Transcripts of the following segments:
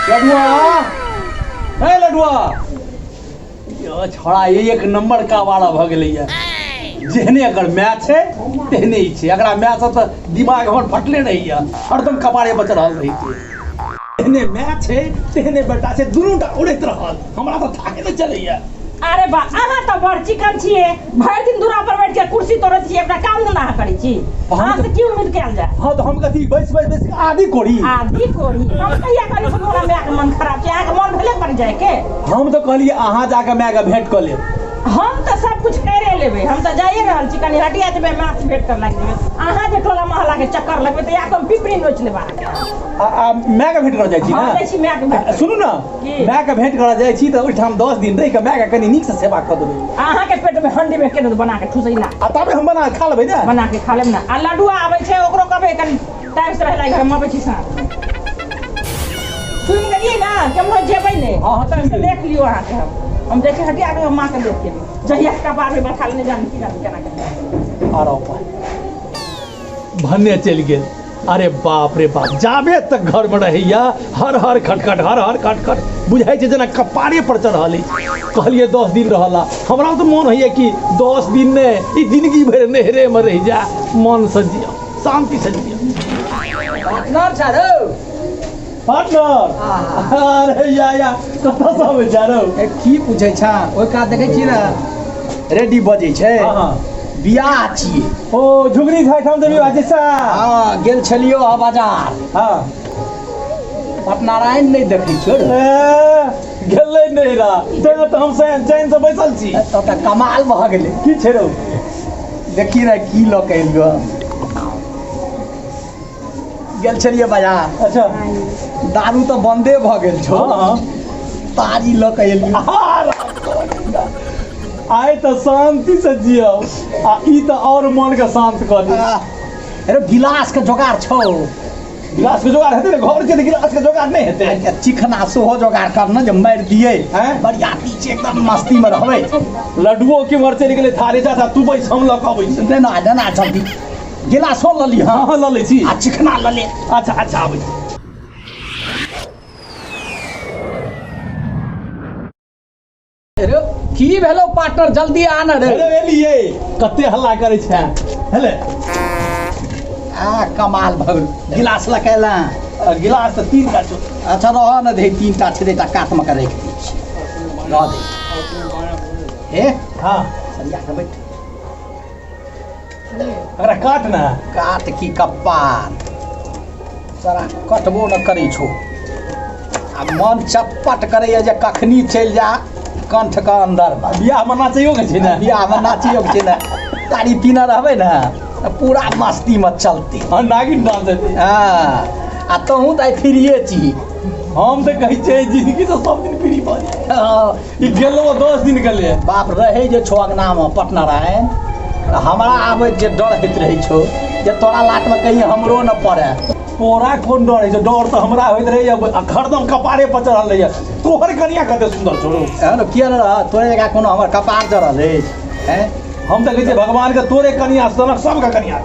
लडुआ है लडुआ ये छोड़ा एक नंबर का वाला भ गेलै है जेहने अगर मैच है तेहने ही छै अगला मैच त दिमाग हमर फटले रही है हरदम कपारे बच रहल रही छै तेहने मैच है तेहने बेटा से दुनूटा उड़ैत रहल हमरा त थाके न चलैया। अरे बा अहाँ त बड़ चिकन छिए भरि दिन दूरा पर बैठ के कुर्सी तोड़त छिए एकटा काम न करै छी अहाँ से की उम्मीद कैल जाय। हां त हम कथी बैस आदि कोड़ी हम कहिया कहली हमरा माय के मन खराब छै अहाँ के मन भेले पर जाय के हम त कहलिए अहाँ जाके माय के भेंट क लेब हम तो सब कुछ करे लेबे हम तो जाइए रहल छी कनी हटिया जेबे माछ भेट कर लाग जेबे अहाँ जे टोला मोहल्ला के चक्कर लगबे त या कम पिपरी नोच लेबा माय के भेंट कर जाय छी ना हां छी माय के भेंट सुनू ना माय के भेंट कर जाय छी त ओइठाम 10 दिन रहि के माय के कनी नीक से सेवा क देबै अहाँ के पेट में हंडी में केना बना के ठुसैला आ तबे हम बना के खा लेबै ना बना के खा लेब ना आ लड्डुआ आबै छै ओकरो कहबै कनी टाइम से रहला घर में आबै छी सा सुन गेलिए ना केमरो जेबै ने हां टाइम से देख लियो अहाँ के हम देखे हटिया के मां के देख के जहिया कपार में बैठा लेने जान की केना के आरो पर भन्ने चल गेल। अरे बाप रे बाप जाबे तक घर में रहैया हर हर खटखट बुझाई छै जेना कपारे पर चढ़ल कहलिए 10 दिन रहला हमरा तो मन होइए कि 10 दिन ने ई जिंदगी भर नहरे में रह जा मन से जिया शांति से जिया पार्टनर छारो पार्टनर अरे या कतऽ से आबै छारो की पूछै छा ओइ कात देखै छी ना रेडी बजै छै हां बियाह छिए ओ झुगरी खाइ ठाम देबी बाजेसा हां गेल छलियो आ बाजार हां पटनारायण नहीं देखै छो गेलै नहिरा तें त हम चैन से बैसल छी त कमाल भ गेलै की छै रौ देखी रे की ल के एलियो गेल छलिए बाजार अच्छा दारू तो बंदे भ गेल छो हां ताजी ल के एलियो आइ त शांति से जियो आ ई त और मन के शांत क दे अरे गिलास के जोगाड़ छौ गिलास के जोगाड़ हेतै रे घर के गिलास के जोगाड़ नहीं हेतै चिकना सेहो जोगाड़ करना जे मारि दिए बरियाती छै एकदम मस्ती में रहबै लड्डुओ के मर चलि गेलै थारे जा तू बैस हम ल के अबै छी देना जल्दी गिलासो ल ली हां ल लै छी आ चिकना ल ले अच्छा आबै छी अरे की भेलो पार्टनर जल्दी आना रे अरे एलिए कते हल्ला करै छै हेले कमाल भग गिलास लकेला गिलास त 3 का छौ अच्छा रह न दे 3टा छै देटा काट में के रख दै छी रह दे ए हां सरिया के बैठ अरे काट ना काट की कपार सारा कटबो न करै छो आ मन चपट करैया जे कखनी चलि जा कंठ के अंदर बियाह में नाचियो के छै ना बियाह में नाचियो के छै ना तारी पीना रहबै ना पूरा मस्ती में चलती हां नागिन डांस देतै आ तहूँ त फ्रीए छी हम त कहै छै जिंदगी तो सब दिन फ्री भ जाय ई गेलो 10 दिन के लिए बाप रहे जे छो अंगना में पटनारायण हमरा आबै जे डर होइत रहै छो जे तोरा लाट में कहीं हमरो न पड़े तोरा कोन डर है डर तो हमरा होइत रहे हरदम कपारे पर चढ़ल रहे तोहर कनिया कते सुंदर छोड़ो हेलो किया न रह तोरे जगह कोनो हमर कपार चढ़ल है हम तो कहै छै भगवान के तोरे कनिया सनक सब का कनिया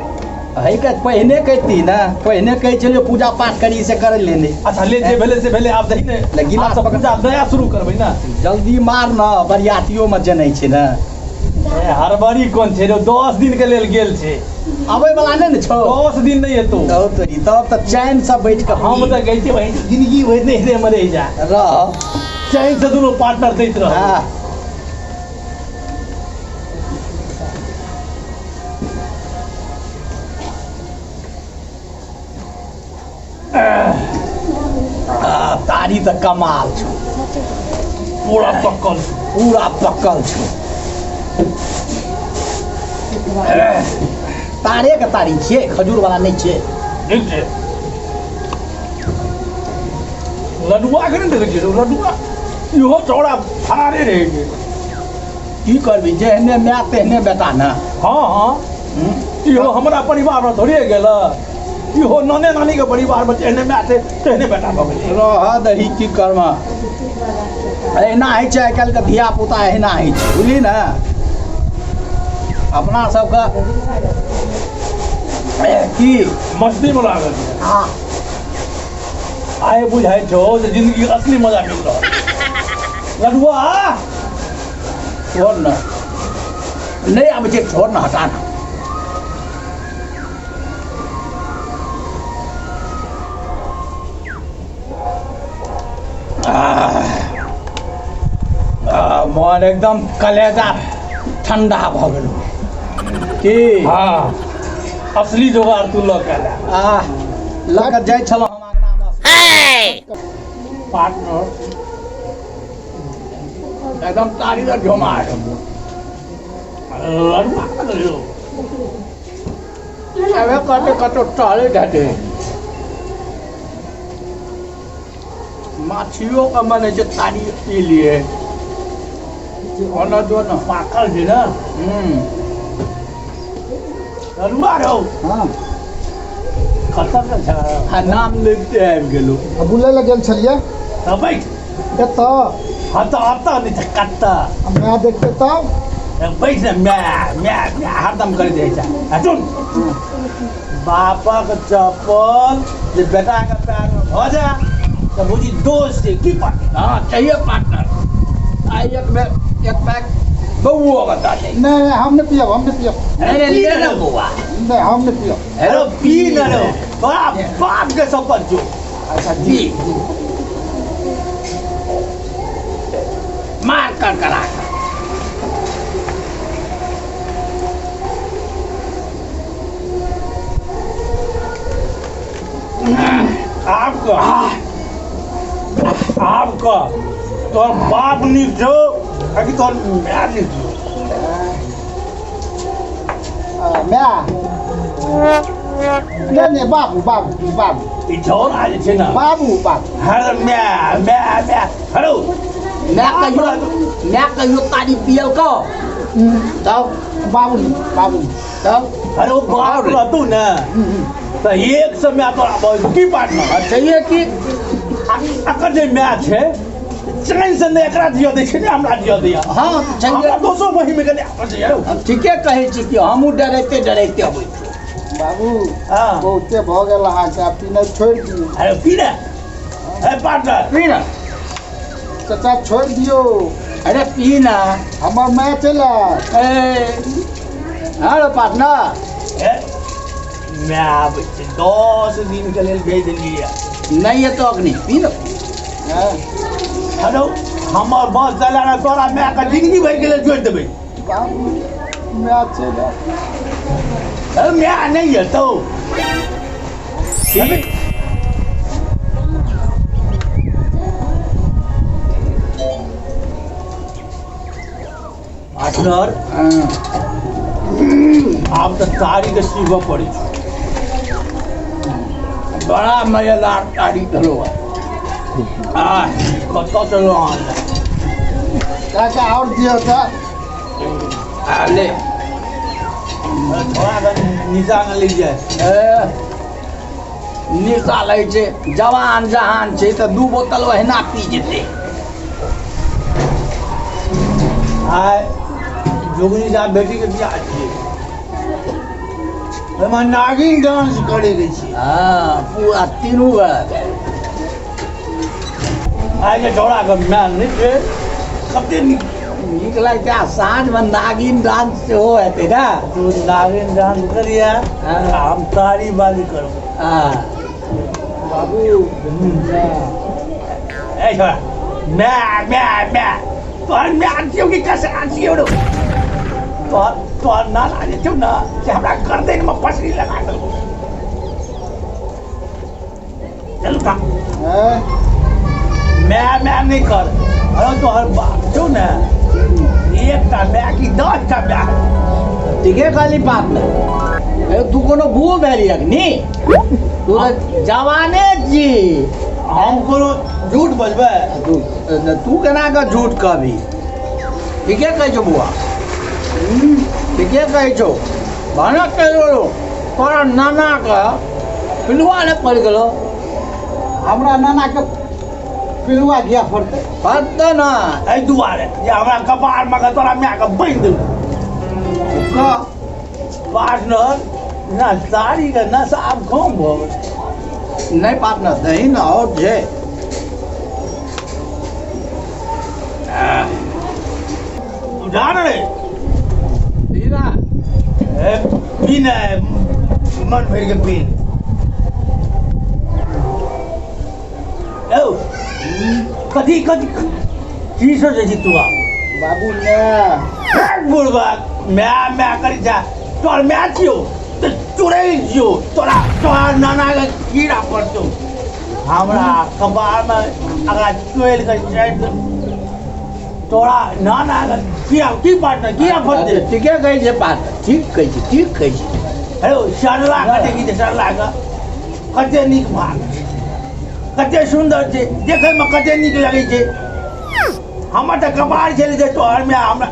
है के पहिने कहती ना पहिने कहै छलियो पूजा पाठ करी से कर लेने अच्छा ले जे भेले से भेले आब दही ने गिलास सब पूजा नया शुरू करबै ना जल्दी मार न बरियातियो में जनै छै ना हरबरी कोन छै रे 10 दिन के लेल गेल छै आबै वाला नहीं न छौ 10 दिन नहीं हेतौ तब त चैन से बैठ के हम त कहै छै भाई जिंदगी होय नहीं में रह जा रह चैन से दोनों पार्टनर दैत रह तारी त कमाल छौ पूरा पक्कल छौ तारे के तारी छियै खजूर वाला नहीं छियै ठीक छै लड्डुआ के नहीं देखै छै लड्डुआ इहो चौड़ा फारे रहे छै की करबी जेहने माय तेहने बेटा ना हाँ इहो हमरा परिवार में थोड़े गेल इहो नाने नानी के परिवार में जेहने माय थे तेहने बेटा भऽ गेलै रह दही की करमा एना होइ छै आइ काल्हि के धिया पुता एहिना होइ छै बुझली ना अपना सबके की मस्ती में लागल हाँ आए बुझाइ छौ जे जिंदगी के असली मजा मिल रहा लडुआ छोड़ न नहीं अब जे छोड़ न हटा ना मन एकदम कलेजा ठंडा भ गेलो की हाँ असली जोगाड़ तू लऽ के ला लग जाय छलो हम अंगना में पार्टनर एकदम तारी द झोमा लडुआ करियो अबे कटे कटो टहले जाते माछियों का मन है जो तारी पी लिए और न जो न पाकल छै ना लडुआ रहो हाँ खत्म न छै नाम लेते आबि गेलो बुलै लए गेल छलियै तऽ बैठ एतऽ हता हता नहि छै कत्ता माय देखते तब बैठ ने म्या म्या म्या हरदम करैत रहै छै हटुन बापक चप्पल जे बेटाके पैरमे भऽ जाय तऽ बुझी दोष छै की पार्टनर हाँ चाहिए पार्टनर आई एक पैक बउओ बता दे नहीं हम नहीं पियब अरे लिए ना बउआ नहीं हम नहीं पियब हेलो पी न लो बड़ा बाप के शपथ जो अच्छा जी मार कर करा आपका तोर बाप नीक छौ कि तोर माय नीक छौ माय नहीं बाबू ई झोरा जे छै ने बाबू हर म्या म्या म्या हेलो मैं कहियो तारी पियल को तब बाबू तब हेलो बाप रहतू ने तऽ एक समय तोरा बहुत की पार्टनर चाहिए कि अकर जे मैच छै चैन से नहि एकरा दियो दै छै ने हमरा दियो दैया हाँ चाहिए हमरा दोसो बहिन में कने आपस यौ हम ठीके कहै छी कि हमहूँ डरैते अबै छी बाबू हां बहुते भऽ गेल अहाँके पीनाइ छोड़ि दियौ अरे पी ने ए पार्टनर पी ना चाचा छोड़ि दियौ अरे पी ना हमर माय चलि हेलो पार्टनर मैं आबै छै 10 दिन के लेल भेज देलियै नहीं है तो अग्नि पी लो हेलो हमर बस चला ना तोरा मैं का जिंदगी भर के लेल जोड़ देबै बाबू माय चलि अरे मैं नहीं है तो ठीक पार्टनर आब तऽ तारी के सीखऽ पड़ै छै बड़ा मजेदार तारी धरो कतऽ से लो आनले चाचा और दियौ तऽ ले थोड़ा नीचा न लग जाए निशा लै छै जवान जहान छै तऽ 2 बोतल ओहिना पी जेतै आइ जोगनी जा बेटी के बियाह छियै ओहिमे नागिन डांस करे के छियै हाँ पूरा तीनू आइ के छोड़ा के मैन नहि छै कते नीक नीक लगतै आ साँझमे नागिन डांस सेहो हेतै ने तू नागिन डांस करिया हम तारी बाजी करब हाँ बाबू ए छोड़ा मै मै मै तोहर मै छियौ कि कैसे छियौ रो तोहर ना लागे छौ ना कि हमरा गर्दनमे पसरी लगा देलको चल का मै नहीं कर अरे तोहर बाप छौ ने एकटा मै कि 10टा मै ठीके कहली बात ने तू कोनो बूढ़ भेली अग्नि तू तऽ जवाने छी हम कोनो झूठ बजबै तू केना कऽ झूठ कहबी ठीके कहै छौ बौआ ठीके कहै छौ भने कहियो तोरा नानाके पिलुआ नहि पड़ि गेलो हमरा नानाके पिलुआ किया पड़तै ने एहि दुआरे जे हमरा कपारमे के तोरा मायके बान्हि देलको पार्टनर ना साड़ी का नशा आब कम भऽ गेल नहीं पार्टनर दही ना और जे जान रे पीना पीन है मन भर के पीन कथी कथी की सोचे छी तू बाबू ने बुढ़बा मैं करी जा तोर मैं छियो तो चुरे जियो तोरा तोरा नाना के कीड़ा पड़तो हमरा कबार में अगर चोइल के जाइत तोरा नाना के की पार्टनर किया फटे ठीक है कही जे पार्टनर ठीक कही हेलो सरला कते की सरला का कते निक भाग कते सुंदर छै देखे में कते निक लगे छै हमर त कपार छले जे तोहर में हमरा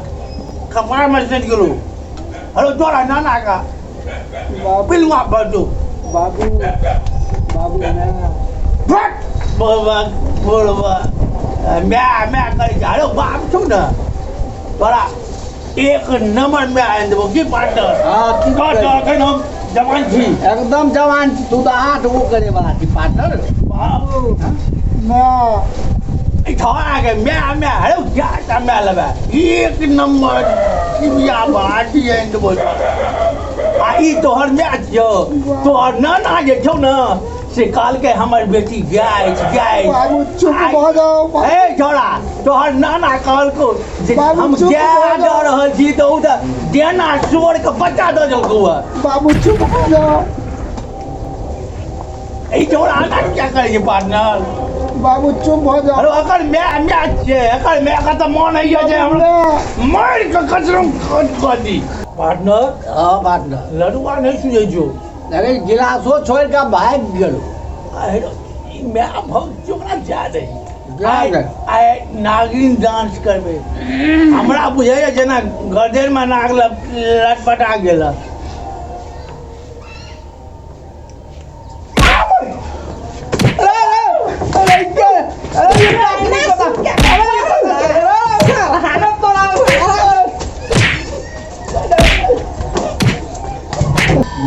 कपार में सट गेलो हेलो तोरा नाना का पिलवा बडो बाबू ने बट बोलवा मैं कर जा रे बाप छु न तोरा एक नंबर में आ देबो की पार्टनर हां ठीक तो है अखन हम जवान छी एकदम जवान छी, तू तो 8 वो करे वाला छी पार्टनर बाबू मैं छोड़ा के मैं हेलो क्या समय लगा एक नंबर किबिया बाटी एंड बोल आई तोहर मैच जो तोहर नाना जे छौ न से काल के हमर बेटी गाय बाबू चुप हो जाओ ए छोड़ा तोहर नाना काल को जे बाबू, हम चुप क्या हो जाओ। दऽ रहल छी तो उधर देना सोर के बच्चा दऽ देलकौ बाबू चुप हो जाओ ए छोड़ा ना क्या करे छै पार्टनर बाबू चुप हो जाओ अरे अकर मैच छै अकर मैं का त मन है जे हमरा मार के कचरम कर दी पार्टनर हां पार्टनर लड़ुआ नहीं सुझे जो अरे गिलासो छोड़ के भाग गेलो मैं भग चुकना जा जा रही रही। आइ नागिन डांस करबे हमरा बुझाइए जेना गदेर में नाग लटपटा गेल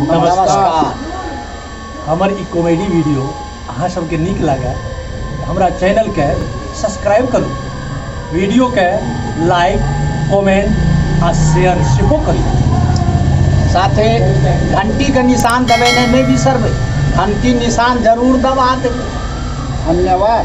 नमस्कार हमर ई कॉमेडी वीडियो अहाँ सबके नीक लागे हमरा चैनल के सब्सक्राइब करू वीडियो के लाइक कमेंट आ शेयर सेहो करू साथे घंटी के निशान दबेने नहीं बिसरबै घंटी निशान जरूर दबा देबै धन्यवाद